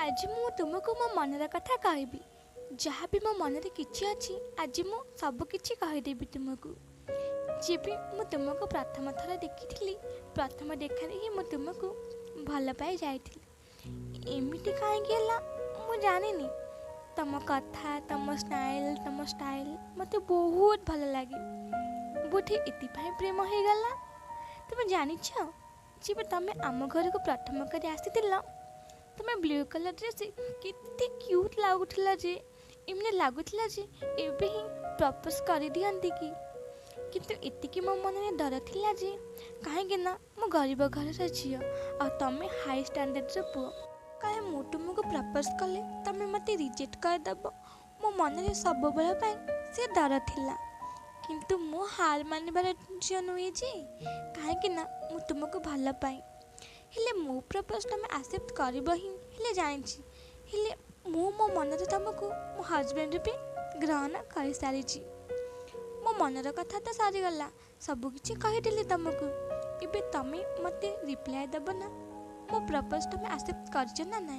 आज मु तुमको मो मनर कथा कहबी। जहाँ भी मो मनरे किछि अछि आज मु सब किछि कहिदेबी तुमको। जेबी मु तुमको प्रथम थर देखी प्रथम देखारे ही मु तुमको भल पाई जाइथिली। एमिति काहेकि होला मु जानिनी। तम कथा तम स्टाइल मते बहुत भल लागे। बोधे एतिपाई प्रेम हो गला। तुम जानिछ जेबे तमे आम घर को प्रथम कर आसीथिल तुम्हें ब्लू कलर ड्रेस केते क्यूट लागुथिला जे एमने लागुथिला जे एबे ही प्रपोज कर दियंती कि। किंतु एतिकी मो मन में डर थिला जे काहेकि ना मो गरीब घर रे झियो आ तमे हाई स्टैंडर्ड रे पुओ। काहे मु तुमको प्रपोज कले तमे मते रिजेक्ट कर दबो मो मन रे सब बेला पई से डर थिला। किंतु मो हार मानिबार झियो नुहे जे काहेकि ना मु तुमको भल पाई। हेले मो प्रपोज तुम एक्सेप्ट करब ही हेले जानी हेले मो मनरे तुमको मो हजबैंड भी ग्रहण कर सारी। मो मनर कथा तो सरीगला सबकि कहीदेली तुमको। एबे तमे मते रिप्लाई दब ना मो प्रपोज तुम एक्सेप्ट कर ना ना।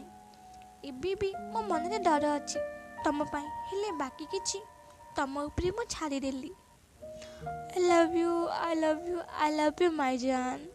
एबे भी मो मनरे डर अच्छी तुम पाई हेले बाकी किछि तुम ऊपर मु छाड़ीदेली। I love you I love you I love you my जान।